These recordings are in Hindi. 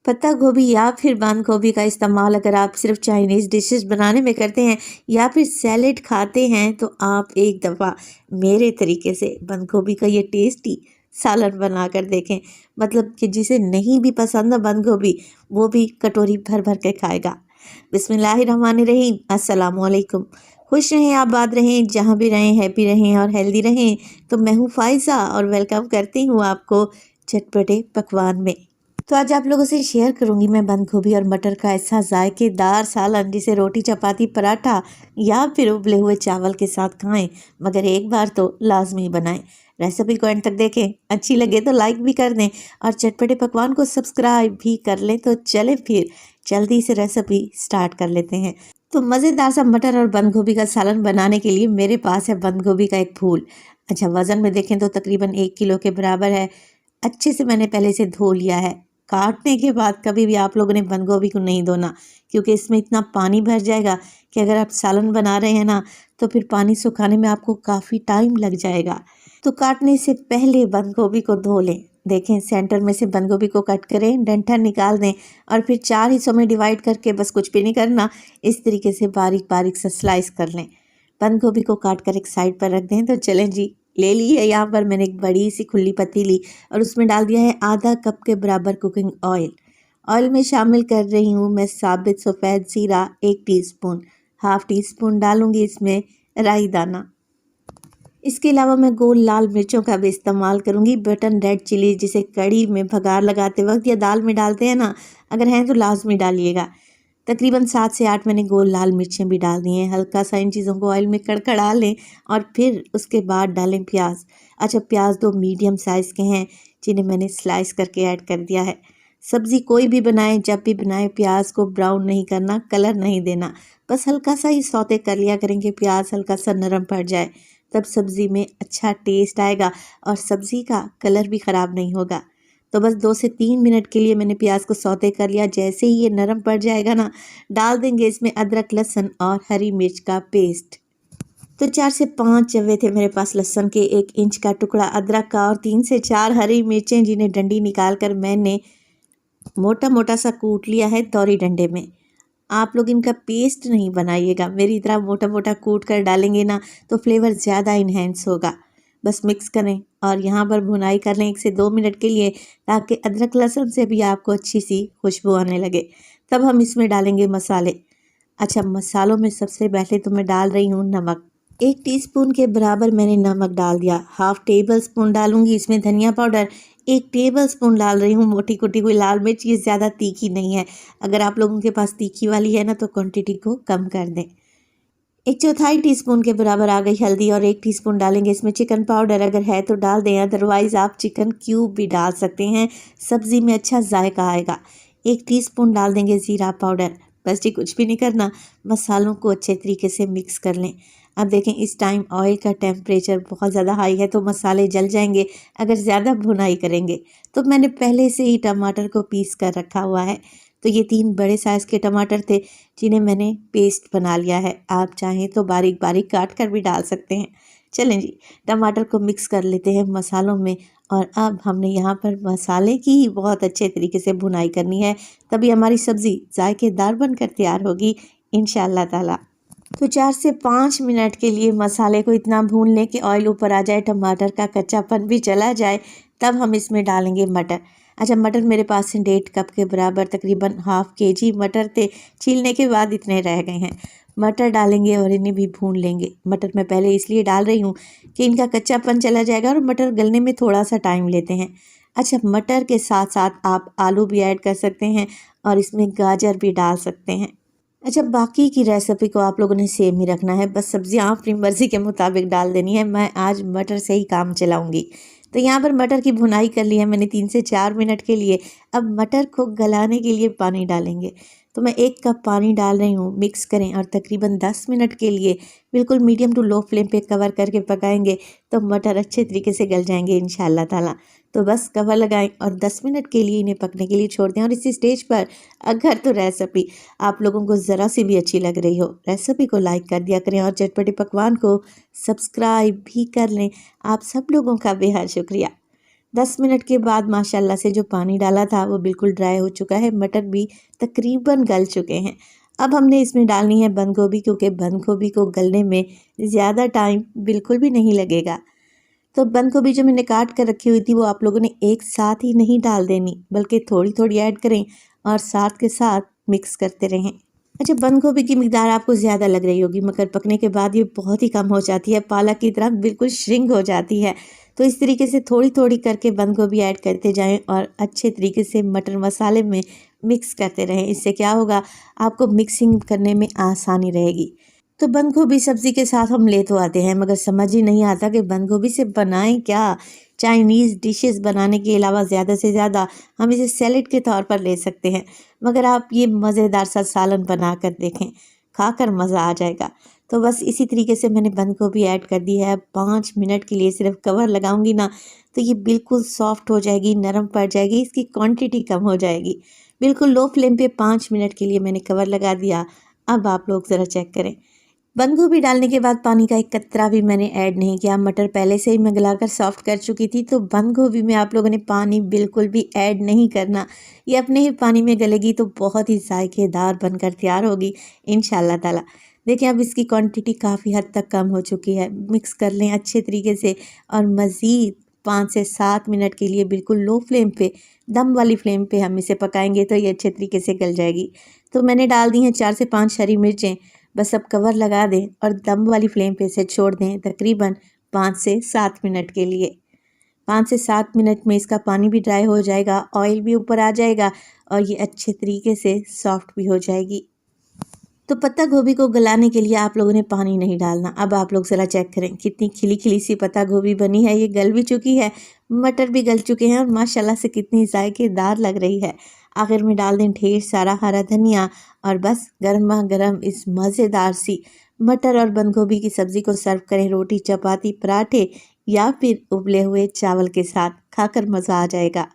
पत्ता गोभी या फिर बंद गोभी का इस्तेमाल अगर आप सिर्फ चाइनीज़ डिशेस बनाने में करते हैं या फिर सैलेड खाते हैं तो आप एक दफ़ा मेरे तरीके से बंद गोभी का ये टेस्टी सालन बना कर देखें। मतलब कि जिसे नहीं भी पसंद है बंद गोभी, वो भी कटोरी भर भर के खाएगा। बिस्मिल्लाहिर्रहमानिर्रहीम, अस्सलाम वालेकुम। खुश रहें, आबाद रहें, जहाँ भी रहें हैप्पी रहें और हेल्दी रहें। तो मैं हूँ फ़ाइज़ा और वेलकम करती हूँ आपको चटपटे पकवान में। तो आज आप लोगों से शेयर करूंगी मैं बंद गोभी और मटर का ऐसा जायकेदार सालन जिसे रोटी चपाती पराठा या फिर उबले हुए चावल के साथ खाएं, मगर एक बार तो लाजमी बनाएं। रेसिपी को एंड तक देखें, अच्छी लगे तो लाइक भी कर दें और चटपटे पकवान को सब्सक्राइब भी कर लें। तो चलें फिर जल्दी से रेसिपी स्टार्ट कर लेते हैं। तो मज़ेदार सा मटर और बंद गोभी का सालन बनाने के लिए मेरे पास है बंद गोभी का एक फूल। अच्छा, वज़न में देखें तो तकरीबन 1 किलो के बराबर है। अच्छे से मैंने पहले से धो लिया है। काटने के बाद कभी भी आप लोगों ने बंद गोभी को नहीं धोना, क्योंकि इसमें इतना पानी भर जाएगा कि अगर आप सालन बना रहे हैं ना तो फिर पानी सुखाने में आपको काफ़ी टाइम लग जाएगा। तो काटने से पहले बंद गोभी को धो लें। देखें, सेंटर में से बंद गोभी को कट करें, डंठल निकाल दें और फिर 4 हिस्सों में डिवाइड करके बस कुछ भी नहीं करना, इस तरीके से बारीक बारीक से स्लाइस कर लें। बंद गोभी को काट कर एक साइड पर रख दें। तो चलें जी, ले ली है यहाँ पर मैंने एक बड़ी सी खुली पतीली और उसमें डाल दिया है आधा कप के बराबर कुकिंग ऑयल। ऑयल में शामिल कर रही हूँ मैं साबित सफ़ेद जीरा 1 टीस्पून, हाफ टी स्पून डालूंगी इसमें राई दाना। इसके अलावा मैं गोल लाल मिर्चों का भी इस्तेमाल करूंगी, बटन रेड चिली जिसे कड़ी में भगार लगाते वक्त या दाल में डालते हैं ना, अगर हैं तो लाजमी डालिएगा। तकरीबन 7 से 8 मैंने गोल लाल मिर्चें भी डाल दी हैं। हल्का सा इन चीज़ों को ऑयल में कड़कड़ा लें और फिर उसके बाद डालें प्याज। अच्छा, प्याज 2 मीडियम साइज़ के हैं जिन्हें मैंने स्लाइस करके ऐड कर दिया है। सब्ज़ी कोई भी बनाएं, जब भी बनाएं प्याज को ब्राउन नहीं करना, कलर नहीं देना, बस हल्का सा ही सौते कर लिया करेंगे। प्याज हल्का सा नरम पड़ जाए तब सब्ज़ी में अच्छा टेस्ट आएगा और सब्ज़ी का कलर भी ख़राब नहीं होगा। तो बस 2 से 3 मिनट के लिए मैंने प्याज को सौते कर लिया। जैसे ही ये नरम पड़ जाएगा ना, डाल देंगे इसमें अदरक, लहसुन और हरी मिर्च का पेस्ट। तो 4 से 5 चव्वे थे मेरे पास लहसुन के, 1 इंच का टुकड़ा अदरक का और 3 से 4 हरी मिर्चें जिन्हें डंडी निकाल कर मैंने मोटा मोटा सा कूट लिया है तौरी डंडे में। आप लोग इनका पेस्ट नहीं बनाइएगा, मेरी तरह मोटा मोटा कूट कर डालेंगे ना तो फ्लेवर ज़्यादा इन्हेंस होगा। बस मिक्स करें और यहाँ पर भुनाई कर लें 1 से 2 मिनट के लिए, ताकि अदरक लहसुन से भी आपको अच्छी सी खुशबू आने लगे। तब हम इसमें डालेंगे मसाले। अच्छा, मसालों में सबसे पहले तो मैं डाल रही हूँ नमक। 1 टीस्पून के बराबर मैंने नमक डाल दिया। हाफ टेबल स्पून डालूंगी इसमें धनिया पाउडर। 1 टेबल स्पून डाल रही हूँ मोटी कुटी हुई लाल मिर्च, ये ज़्यादा तीखी नहीं है। अगर आप लोगों के पास तीखी वाली है ना तो क्वांटिटी को कम कर दें। 1/4 टीस्पून के बराबर आ गई हल्दी और 1 टीस्पून डालेंगे इसमें चिकन पाउडर, अगर है तो डाल दें, अदरवाइज़ आप चिकन क्यूब भी डाल सकते हैं, सब्ज़ी में अच्छा जायका आएगा। 1 टीस्पून डाल देंगे ज़ीरा पाउडर। बस जी, कुछ भी नहीं करना, मसालों को अच्छे तरीके से मिक्स कर लें। अब देखें, इस टाइम ऑयल का टेम्परेचर बहुत ज़्यादा हाई है तो मसाले जल जाएंगे अगर ज़्यादा भुनाई करेंगे। तो मैंने पहले से ही टमाटर को पीस कर रखा हुआ है। तो ये 3 बड़े साइज़ के टमाटर थे जिन्हें मैंने पेस्ट बना लिया है। आप चाहें तो बारीक बारीक काट कर भी डाल सकते हैं। चलें जी, टमाटर को मिक्स कर लेते हैं मसालों में और अब हमने यहाँ पर मसाले की ही बहुत अच्छे तरीके से भुनाई करनी है, तभी हमारी सब्ज़ी जायकेदार बनकर तैयार होगी इंशाअल्लाह ताला। तो 4 से 5 मिनट के लिए मसाले को इतना भून लें कि ऑयल ऊपर आ जाए, टमाटर का कच्चापन भी चला जाए, तब हम इसमें डालेंगे मटर। अच्छा, मटर मेरे पास से 1.5 कप के बराबर तकरीबन हाफ केजी मटर थे, छीलने के बाद इतने रह गए हैं। मटर डालेंगे और इन्हें भी भून लेंगे। मटर मैं पहले इसलिए डाल रही हूँ कि इनका कच्चापन चला जाएगा और मटर गलने में थोड़ा सा टाइम लेते हैं। अच्छा, मटर के साथ साथ आप आलू भी ऐड कर सकते हैं और इसमें गाजर भी डाल सकते हैं। अच्छा, बाकी की रेसिपी को आप लोगों ने सेम ही रखना है, बस सब्जियां आप अपनी मर्ज़ी के मुताबिक डाल देनी है। मैं आज मटर से ही काम चलाऊंगी। तो यहाँ पर मटर की भुनाई कर ली है मैंने 3 से 4 मिनट के लिए। अब मटर को गलाने के लिए पानी डालेंगे। तो मैं 1 कप पानी डाल रही हूँ, मिक्स करें और तकरीबन 10 मिनट के लिए बिल्कुल मीडियम टू लो फ्लेम पे कवर करके पकाएंगे तो मटर अच्छे तरीके से गल जाएंगे इंशाअल्लाह ताला। तो बस कवर लगाएं और 10 मिनट के लिए इन्हें पकने के लिए छोड़ दें। और इसी स्टेज पर अगर तो रेसिपी आप लोगों को ज़रा सी भी अच्छी लग रही हो, रेसिपी को लाइक कर दिया करें और चटपटे पकवान को सब्सक्राइब भी कर लें। आप सब लोगों का बेहद शुक्रिया। 10 मिनट के बाद माशाल्लाह से जो पानी डाला था वो बिल्कुल ड्राई हो चुका है, मटर भी तकरीबन गल चुके हैं। अब हमने इसमें डालनी है बंद गोभी, क्योंकि बंद गोभी को गलने में ज़्यादा टाइम बिल्कुल भी नहीं लगेगा। तो बंद गोभी जो मैंने काट कर रखी हुई थी वो आप लोगों ने एक साथ ही नहीं डाल देनी, बल्कि थोड़ी थोड़ी ऐड करें और साथ के साथ मिक्स करते रहें। अच्छा, बंद गोभी की मिकदार आपको ज़्यादा लग रही होगी, मगर पकने के बाद ये बहुत ही कम हो जाती है, पालक की तरह बिल्कुल श्रिंक हो जाती है। तो इस तरीके से थोड़ी थोड़ी करके बंद गोभी ऐड करते जाएं और अच्छे तरीके से मटर मसाले में मिक्स करते रहें। इससे क्या होगा, आपको मिक्सिंग करने में आसानी रहेगी। तो बंद गोभी सब्ज़ी के साथ हम ले तो आते हैं, मगर समझ ही नहीं आता कि बंद गोभी से बनाएं क्या। चाइनीज़ डिशेस बनाने के अलावा ज़्यादा से ज़्यादा हम इसे सैलेड के तौर पर ले सकते हैं, मगर आप ये मज़ेदार सा सालन बना कर देखें, खाकर मज़ा आ जाएगा। तो बस इसी तरीके से मैंने बंद गोभी ऐड कर दी है। 5 मिनट के लिए सिर्फ कवर लगाऊंगी ना, तो ये बिल्कुल सॉफ्ट हो जाएगी, नरम पड़ जाएगी, इसकी क्वांटिटी कम हो जाएगी। बिल्कुल लो फ्लेम पे 5 मिनट के लिए मैंने कवर लगा दिया। अब आप लोग ज़रा चेक करें। बंद गोभी डालने के बाद पानी का एक कतरा भी मैंने ऐड नहीं किया। मटर पहले से ही मैं गलाकर सॉफ्ट कर चुकी थी, तो बंद गोभी में आप लोगों ने पानी बिल्कुल भी ऐड नहीं करना। ये अपने ही पानी में गलेगी तो बहुत ही जायकेदार बनकर तैयार होगी इंशाल्लाह ताला। देखिए, अब इसकी क्वांटिटी काफ़ी हद तक कम हो चुकी है। मिक्स कर लें अच्छे तरीके से और मज़ीद 5 से 7 मिनट के लिए बिल्कुल लो फ्लेम पे, दम वाली फ्लेम पे हम इसे पकाएंगे तो ये अच्छे तरीके से गल जाएगी। तो मैंने डाल दी हैं 4 से 5 हरी मिर्चें। बस अब कवर लगा दें और दम वाली फ्लेम पे इसे छोड़ दें तकरीबन 5 से 7 मिनट के लिए। 5 से 7 मिनट में इसका पानी भी ड्राई हो जाएगा, ऑयल भी ऊपर आ जाएगा और ये अच्छे तरीके से सॉफ्ट भी हो जाएगी। तो पत्ता गोभी को गलाने के लिए आप लोगों ने पानी नहीं डालना। अब आप लोग ज़रा चेक करें, कितनी खिली खिली सी पत्ता गोभी बनी है। ये गल भी चुकी है, मटर भी गल चुके हैं और माशाल्लाह से कितनी जायकेदार लग रही है। आखिर में डाल दें ढेर सारा हरा धनिया और बस गर्मा गर्म इस मज़ेदार सी मटर और बंद गोभी की सब्ज़ी को सर्व करें रोटी, चपाती, पराठे या फिर उबले हुए चावल के साथ। खाकर मज़ा आ जाएगा।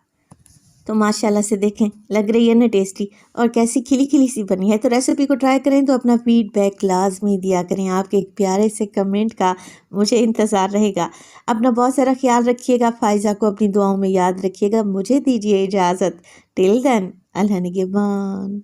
तो माशाल्लाह से देखें, लग रही है ना टेस्टी, और कैसी खिली खिली सी बनी है। तो रेसिपी को ट्राई करें तो अपना फीडबैक लाजमी दिया करें। आपके एक प्यारे से कमेंट का मुझे इंतज़ार रहेगा। अपना बहुत सारा ख्याल रखिएगा। फ़ाइज़ा को अपनी दुआओं में याद रखिएगा। मुझे दीजिए इजाज़त। टिल देन, अल्लाह निगहबान।